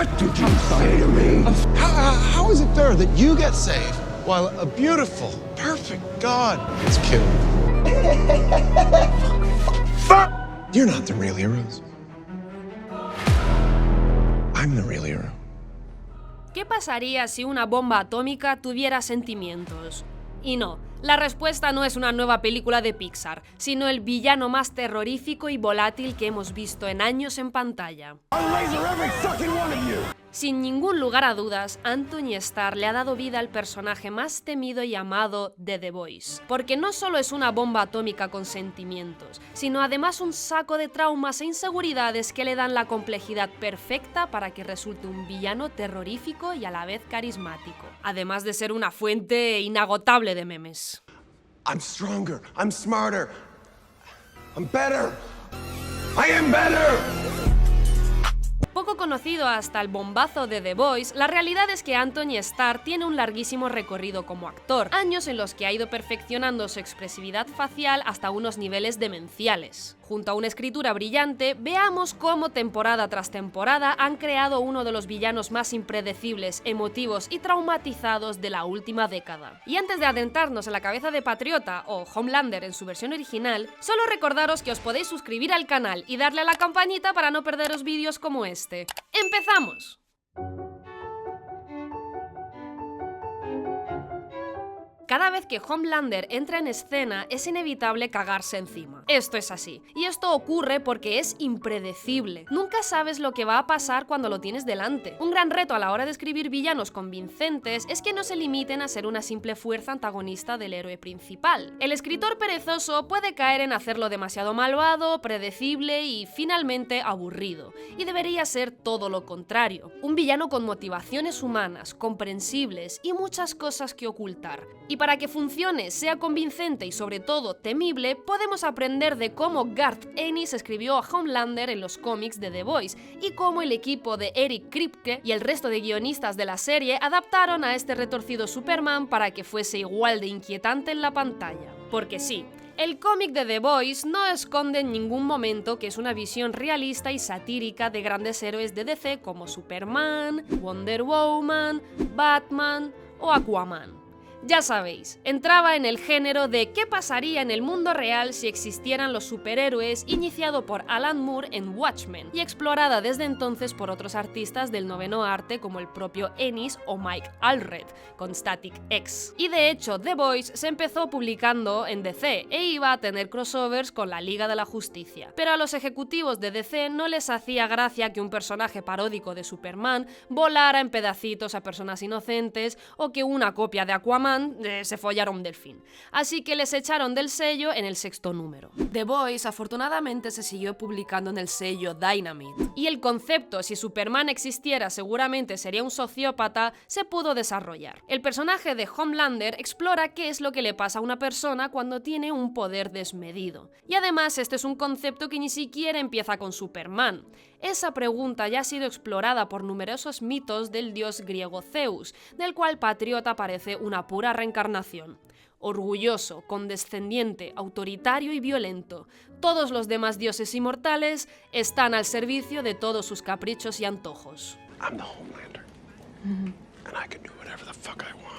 What did you say to me? How is it fair that you get saved while a beautiful, perfect God is killed? Fuck! You're not the real heroes. I'm the real hero. ¿Qué pasaría si una bomba atómica tuviera sentimientos? Y no, la respuesta no es una nueva película de Pixar, sino el villano más terrorífico y volátil que hemos visto en años en pantalla. Sin ningún lugar a dudas, Anthony Starr le ha dado vida al personaje más temido y amado de The Boys. Porque no solo es una bomba atómica con sentimientos, sino además un saco de traumas e inseguridades que le dan la complejidad perfecta para que resulte un villano terrorífico y a la vez carismático. Además de ser una fuente inagotable de memes. I'm stronger. I'm smarter. I'm better. I am better. Poco conocido hasta el bombazo de The Boys, la realidad es que Anthony Starr tiene un larguísimo recorrido como actor, años en los que ha ido perfeccionando su expresividad facial hasta unos niveles demenciales. Junto a una escritura brillante, veamos cómo temporada tras temporada han creado uno de los villanos más impredecibles, emotivos y traumatizados de la última década. Y antes de adentrarnos en la cabeza de Patriota, o Homelander en su versión original, solo recordaros que os podéis suscribir al canal y darle a la campanita para no perderos vídeos como este. ¡Empezamos! Cada vez que Homelander entra en escena es inevitable cagarse encima. Esto es así. Y esto ocurre porque es impredecible. Nunca sabes lo que va a pasar cuando lo tienes delante. Un gran reto a la hora de escribir villanos convincentes es que no se limiten a ser una simple fuerza antagonista del héroe principal. El escritor perezoso puede caer en hacerlo demasiado malvado, predecible y finalmente aburrido. Y debería ser todo lo contrario. Un villano con motivaciones humanas, comprensibles y muchas cosas que ocultar. Y para que funcione, sea convincente y sobre todo temible, podemos aprender de cómo Garth Ennis escribió a Homelander en los cómics de The Boys y cómo el equipo de Eric Kripke y el resto de guionistas de la serie adaptaron a este retorcido Superman para que fuese igual de inquietante en la pantalla. Porque sí, el cómic de The Boys no esconde en ningún momento que es una visión realista y satírica de grandes héroes de DC como Superman, Wonder Woman, Batman o Aquaman. Ya sabéis, entraba en el género de qué pasaría en el mundo real si existieran los superhéroes, iniciado por Alan Moore en Watchmen y explorada desde entonces por otros artistas del noveno arte como el propio Ennis o Mike Allred con Static X. Y de hecho, The Boys se empezó publicando en DC e iba a tener crossovers con la Liga de la Justicia. Pero a los ejecutivos de DC no les hacía gracia que un personaje paródico de Superman volara en pedacitos a personas inocentes o que una copia de Aquaman se follara un delfín. Así que les echaron del sello en el 6º número. The Boys afortunadamente se siguió publicando en el sello Dynamite. Y el concepto, si Superman existiera seguramente sería un sociópata, se pudo desarrollar. El personaje de Homelander explora qué es lo que le pasa a una persona cuando tiene un poder desmedido. Y además este es un concepto que ni siquiera empieza con Superman. Esa pregunta ya ha sido explorada por numerosos mitos del dios griego Zeus, del cual Patriota parece una pura reencarnación. Orgulloso, condescendiente, autoritario y violento, todos los demás dioses inmortales están al servicio de todos sus caprichos y antojos. I'm the Homelander. And I can do whatever the fuck I want.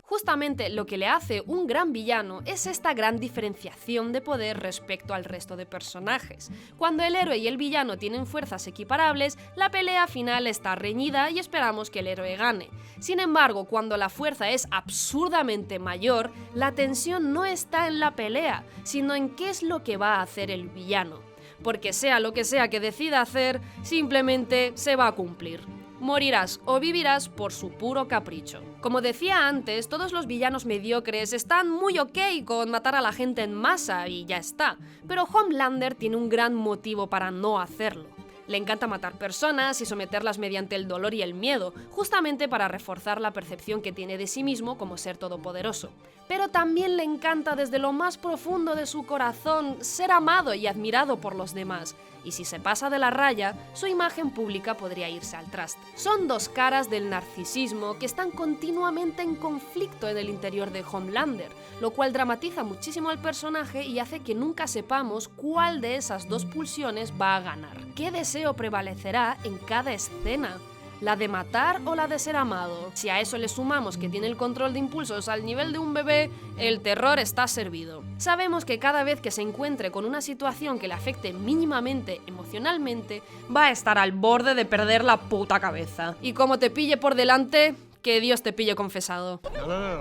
Justamente lo que le hace un gran villano es esta gran diferenciación de poder respecto al resto de personajes. Cuando el héroe y el villano tienen fuerzas equiparables, la pelea final está reñida y esperamos que el héroe gane. Sin embargo, cuando la fuerza es absurdamente mayor, la tensión no está en la pelea, sino en qué es lo que va a hacer el villano. Porque sea lo que sea que decida hacer, simplemente se va a cumplir. Morirás o vivirás por su puro capricho. Como decía antes, todos los villanos mediocres están muy ok con matar a la gente en masa y ya está, pero Homelander tiene un gran motivo para no hacerlo. Le encanta matar personas y someterlas mediante el dolor y el miedo, justamente para reforzar la percepción que tiene de sí mismo como ser todopoderoso. pero también le encanta desde lo más profundo de su corazón ser amado y admirado por los demás, y si se pasa de la raya, su imagen pública podría irse al traste. Son dos caras del narcisismo que están continuamente en conflicto en el interior de Homelander, lo cual dramatiza muchísimo al personaje y hace que nunca sepamos cuál de esas dos pulsiones va a ganar. ¿Qué deseo prevalecerá en cada escena? ¿La de matar o la de ser amado? Si a eso le sumamos que tiene el control de impulsos al nivel de un bebé, el terror está servido. Sabemos que cada vez que se encuentre con una situación que le afecte mínimamente emocionalmente, va a estar al borde de perder la puta cabeza. Y como te pille por delante, que Dios te pille confesado. No.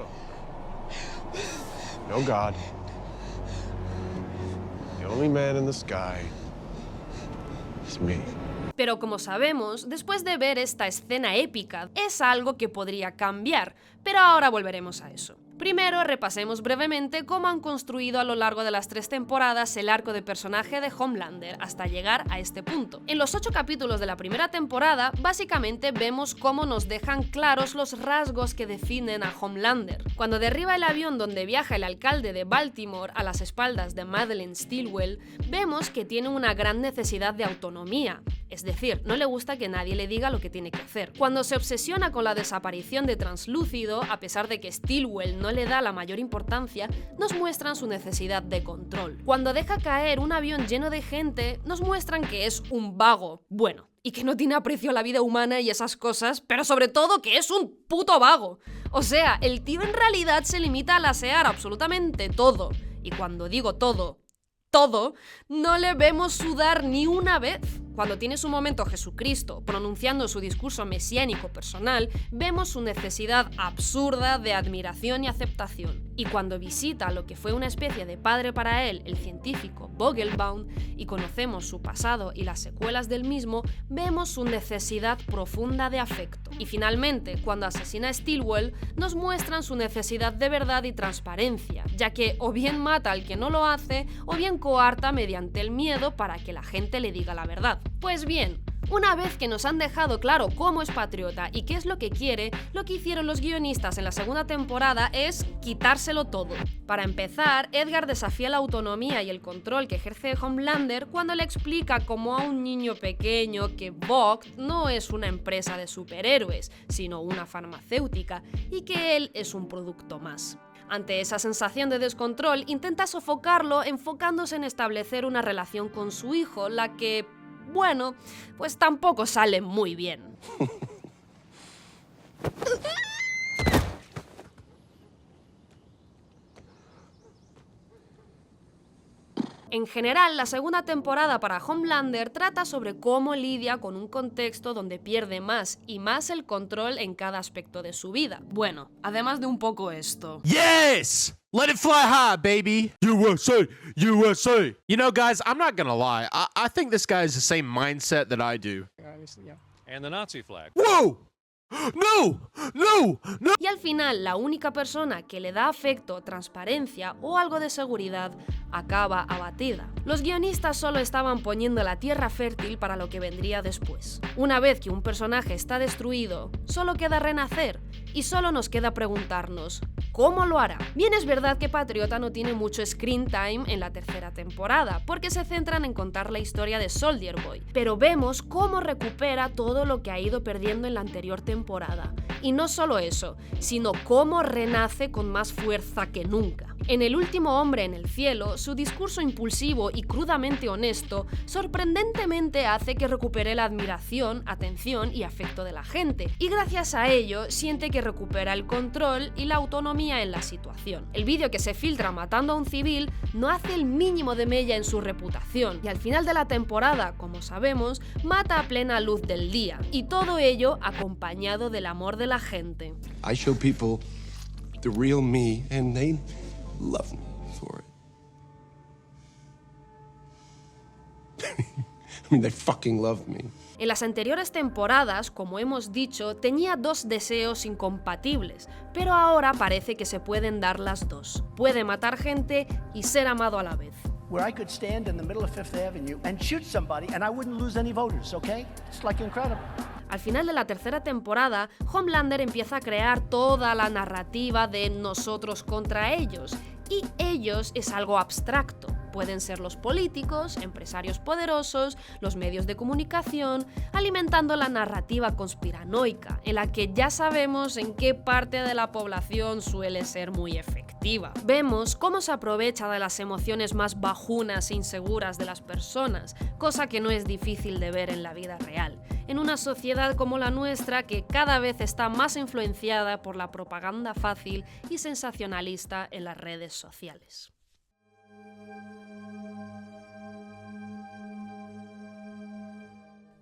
No God. The only man in the sky is me. Pero como sabemos, después de ver esta escena épica, es algo que podría cambiar, pero ahora volveremos a eso. Primero, repasemos brevemente cómo han construido a lo largo de las 3 temporadas el arco de personaje de Homelander hasta llegar a este punto. En los 8 capítulos de la primera temporada, básicamente vemos cómo nos dejan claros los rasgos que definen a Homelander. Cuando derriba el avión donde viaja el alcalde de Baltimore a las espaldas de Madeleine Stillwell, vemos que tiene una gran necesidad de autonomía. Es decir, no le gusta que nadie le diga lo que tiene que hacer. Cuando se obsesiona con la desaparición de Translúcido, a pesar de que Stillwell no le da la mayor importancia, nos muestran su necesidad de control. Cuando deja caer un avión lleno de gente, nos muestran que es un vago. Bueno, y que no tiene aprecio a la vida humana y esas cosas, pero sobre todo que es un puto vago. O sea, el tío en realidad se limita a lasear absolutamente todo. Y cuando digo todo, no le vemos sudar ni una vez. Cuando tiene su momento Jesucristo pronunciando su discurso mesiánico personal, vemos su necesidad absurda de admiración y aceptación. Y cuando visita lo que fue una especie de padre para él, el científico Vogelbaum, y conocemos su pasado y las secuelas del mismo, vemos su necesidad profunda de afecto. Y finalmente, cuando asesina a Stillwell, nos muestran su necesidad de verdad y transparencia, ya que o bien mata al que no lo hace, o bien coarta mediante el miedo para que la gente le diga la verdad. Pues bien, una vez que nos han dejado claro cómo es patriota y qué es lo que quiere, lo que hicieron los guionistas en la segunda temporada es quitárselo todo. Para empezar, Edgar desafía la autonomía y el control que ejerce Homelander cuando le explica como a un niño pequeño que Vought no es una empresa de superhéroes, sino una farmacéutica, y que él es un producto más. Ante esa sensación de descontrol, intenta sofocarlo enfocándose en establecer una relación con su hijo, la que, bueno, pues tampoco sale muy bien. En general, la segunda temporada para Homelander trata sobre cómo lidia con un contexto donde pierde más y más el control en cada aspecto de su vida. Bueno, además de un poco esto. Yes! Let it fly high, baby! USA! USA! You know, guys, I'm not gonna lie. I think this guy has the same mindset that I do. And the Nazi flag. Whoa! No! No! No! Y al final, la única persona que le da afecto, transparencia o algo de seguridad acaba abatida. Los guionistas solo estaban poniendo la tierra fértil para lo que vendría después. Una vez que un personaje está destruido, solo queda renacer y solo nos queda preguntarnos ¿cómo lo hará? Bien, es verdad que Patriota no tiene mucho screen time en la tercera temporada, porque se centran en contar la historia de Soldier Boy, pero vemos cómo recupera todo lo que ha ido perdiendo en la anterior temporada. Y no solo eso, sino cómo renace con más fuerza que nunca. En El último hombre en el cielo, su discurso impulsivo y crudamente honesto sorprendentemente hace que recupere la admiración, atención y afecto de la gente, y gracias a ello siente que recupera el control y la autonomía en la situación. El vídeo que se filtra matando a un civil no hace el mínimo de mella en su reputación, y al final de la temporada, como sabemos, mata a plena luz del día, y todo ello acompañado del amor de la gente. I show people the real me, and they love me for it. I mean, they fucking love me. En las anteriores temporadas, como hemos dicho, tenía dos deseos incompatibles, pero ahora parece que se pueden dar las dos. Puede matar gente y ser amado a la vez. Where I could stand in the middle of Fifth Avenue and shoot somebody and I wouldn't lose any voters, okay? It's like incredible. Al final de la tercera temporada, Homelander empieza a crear toda la narrativa de nosotros contra ellos, y ellos es algo abstracto. Pueden ser los políticos, empresarios poderosos, los medios de comunicación, alimentando la narrativa conspiranoica, en la que ya sabemos en qué parte de la población suele ser muy efectiva. Vemos cómo se aprovecha de las emociones más bajunas e inseguras de las personas, cosa que no es difícil de ver en la vida real, en una sociedad como la nuestra que cada vez está más influenciada por la propaganda fácil y sensacionalista en las redes sociales.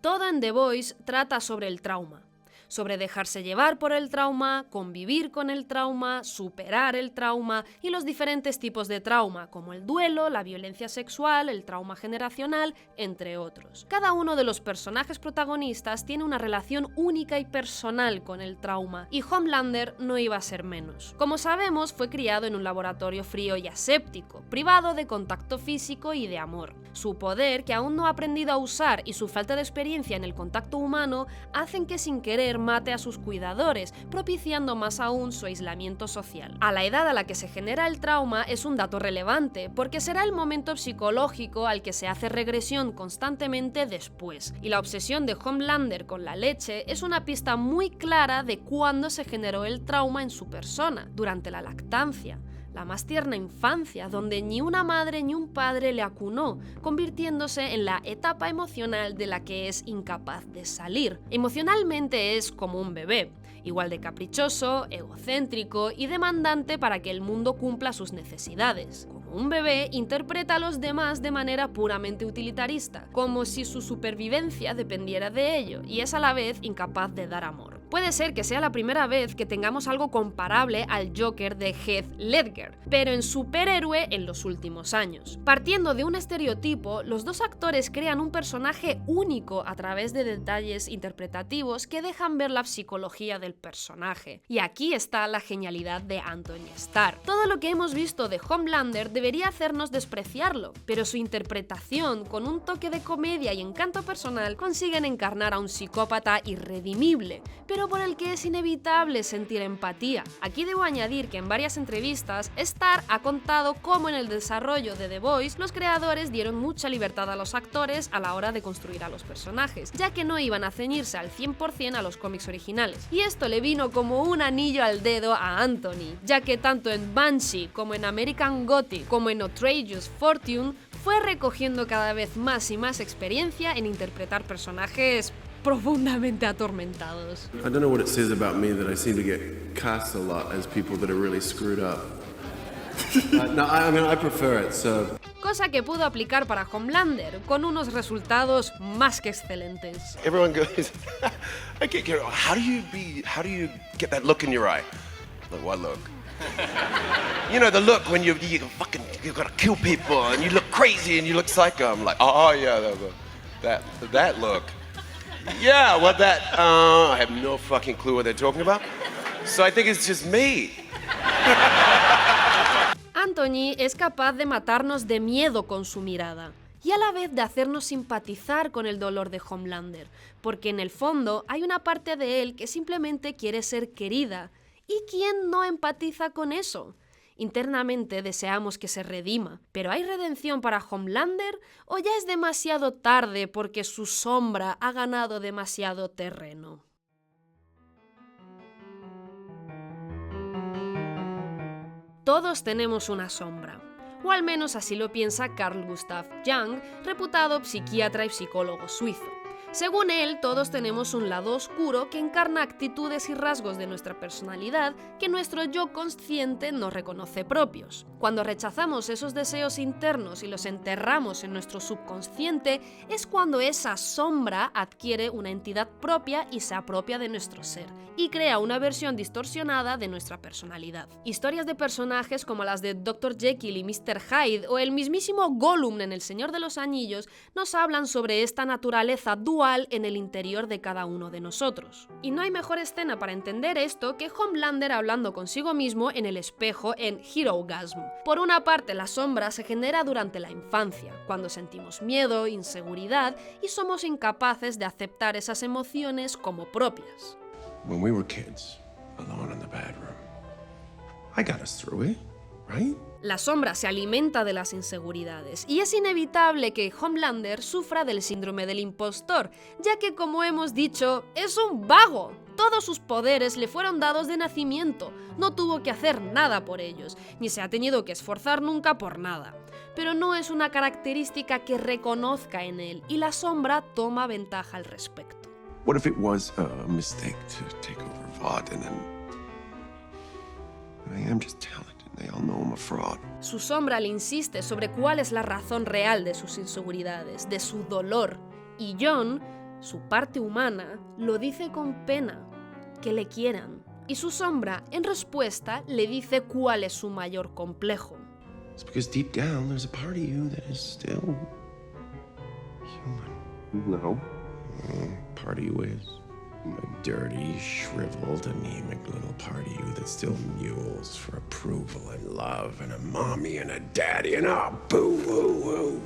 Todo en The Boys trata sobre el trauma, sobre dejarse llevar por el trauma, convivir con el trauma, superar el trauma y los diferentes tipos de trauma, como el duelo, la violencia sexual, el trauma generacional, entre otros. Cada uno de los personajes protagonistas tiene una relación única y personal con el trauma, y Homelander no iba a ser menos. Como sabemos, fue criado en un laboratorio frío y aséptico, privado de contacto físico y de amor. Su poder, que aún no ha aprendido a usar, y su falta de experiencia en el contacto humano hacen que sin querer mate a sus cuidadores, propiciando más aún su aislamiento social. A la edad a la que se genera el trauma es un dato relevante, porque será el momento psicológico al que se hace regresión constantemente después, y la obsesión de Homelander con la leche es una pista muy clara de cuándo se generó el trauma en su persona, durante la lactancia, la más tierna infancia, donde ni una madre ni un padre le acunó, convirtiéndose en la etapa emocional de la que es incapaz de salir. Emocionalmente es como un bebé, igual de caprichoso, egocéntrico y demandante para que el mundo cumpla sus necesidades. Como un bebé, interpreta a los demás de manera puramente utilitarista, como si su supervivencia dependiera de ello, y es a la vez incapaz de dar amor. Puede ser que sea la primera vez que tengamos algo comparable al Joker de Heath Ledger, pero en superhéroe en los últimos años. Partiendo de un estereotipo, los dos actores crean un personaje único a través de detalles interpretativos que dejan ver la psicología del personaje. Y aquí está la genialidad de Anthony Starr. Todo lo que hemos visto de Homelander debería hacernos despreciarlo, pero su interpretación, con un toque de comedia y encanto personal, consiguen encarnar a un psicópata irredimible, pero por el que es inevitable sentir empatía. Aquí debo añadir que en varias entrevistas, Starr ha contado cómo en el desarrollo de The Boys los creadores dieron mucha libertad a los actores a la hora de construir a los personajes, ya que no iban a ceñirse al 100% a los cómics originales. Y esto le vino como un anillo al dedo a Anthony, ya que tanto en Banshee como en American Gothic como en Outrageous Fortune fue recogiendo cada vez más y más experiencia en interpretar personajes profundamente atormentados. I don't know what it says about me that I seem to get cast a lot as people that are really screwed up. No, I mean, I prefer it, so... Cosa que pudo aplicar para Homelander, con unos resultados más que excelentes. Everyone goes, I can't get, how do you get that look in your eye? Like, what look? You know, the look when you gotta kill people and you look crazy and you look psycho. I'm like, oh yeah, that look. Yeah, what that, I have no fucking clue what they're talking about. So I think it's just me. Anthony es capaz de matarnos de miedo con su mirada y a la vez de hacernos simpatizar con el dolor de Homelander, porque en el fondo hay una parte de él que simplemente quiere ser querida. ¿Y quién no empatiza con eso? Internamente deseamos que se redima, pero ¿hay redención para Homelander o ya es demasiado tarde porque su sombra ha ganado demasiado terreno? Todos tenemos una sombra, o al menos así lo piensa Carl Gustav Jung, reputado psiquiatra y psicólogo suizo. Según él, todos tenemos un lado oscuro que encarna actitudes y rasgos de nuestra personalidad que nuestro yo consciente no reconoce propios. Cuando rechazamos esos deseos internos y los enterramos en nuestro subconsciente, es cuando esa sombra adquiere una entidad propia y se apropia de nuestro ser, y crea una versión distorsionada de nuestra personalidad. Historias de personajes como las de Dr. Jekyll y Mr. Hyde o el mismísimo Gollum en El Señor de los Anillos nos hablan sobre esta naturaleza dual igual en el interior de cada uno de nosotros. Y no hay mejor escena para entender esto que Homelander hablando consigo mismo en el espejo en Herogasm. Por una parte, la sombra se genera durante la infancia, cuando sentimos miedo, inseguridad y somos incapaces de aceptar esas emociones como propias. When we were kids, alone in the bedroom, I got us through it, right? La sombra se alimenta de las inseguridades y es inevitable que Homelander sufra del síndrome del impostor, ya que, como hemos dicho, es un vago. Todos sus poderes le fueron dados de nacimiento, no tuvo que hacer nada por ellos, ni se ha tenido que esforzar nunca por nada. Pero no es una característica que reconozca en él y la sombra toma ventaja al respecto. What if it was a mistake to take over Vought and then I am just talented. They all know I'm a fraud. Su sombra le insiste sobre cuál es la razón real de sus inseguridades, de su dolor, y John, su parte humana, lo dice con pena, que le quieran. Y su sombra, en respuesta, le dice cuál es su mayor complejo. It's because deep down there's a part of you that is still human. No. Part of you is a dirty, shriveled, anemic little part of you that still mules for approval and love and a mommy and a daddy and a boo-hoo-hoo.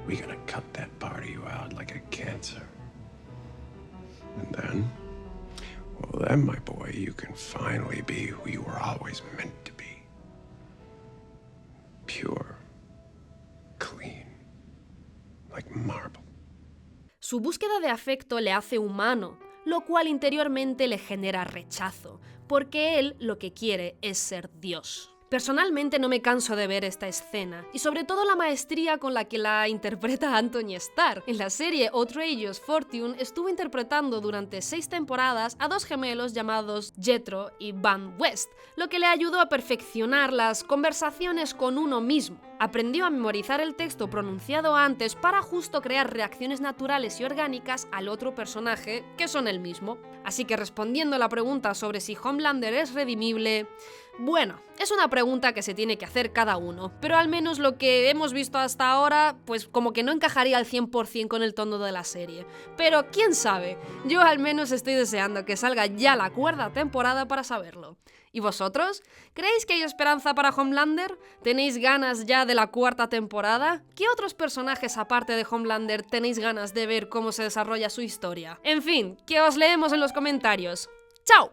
We gotta cut that part of you out like a cancer. And then, my boy, you can finally be who you were always meant to be. Pure, clean, like marble. Su búsqueda de afecto le hace humano, lo cual interiormente le genera rechazo, porque él lo que quiere es ser Dios. Personalmente no me canso de ver esta escena, y sobre todo la maestría con la que la interpreta Anthony Starr. En la serie Outrageous Fortune estuvo interpretando durante 6 temporadas a 2 gemelos llamados Jethro y Van West, lo que le ayudó a perfeccionar las conversaciones con uno mismo. Aprendió a memorizar el texto pronunciado antes para justo crear reacciones naturales y orgánicas al otro personaje, que son el mismo. Así que respondiendo a la pregunta sobre si Homelander es redimible, bueno, es una pregunta que se tiene que hacer cada uno, pero al menos lo que hemos visto hasta ahora, pues como que no encajaría al 100% con el tono de la serie. Pero quién sabe, yo al menos estoy deseando que salga ya la 4ª temporada para saberlo. ¿Y vosotros? ¿Creéis que hay esperanza para Homelander? ¿Tenéis ganas ya de la 4ª temporada? ¿Qué otros personajes aparte de Homelander tenéis ganas de ver cómo se desarrolla su historia? En fin, que os leemos en los comentarios. ¡Chao!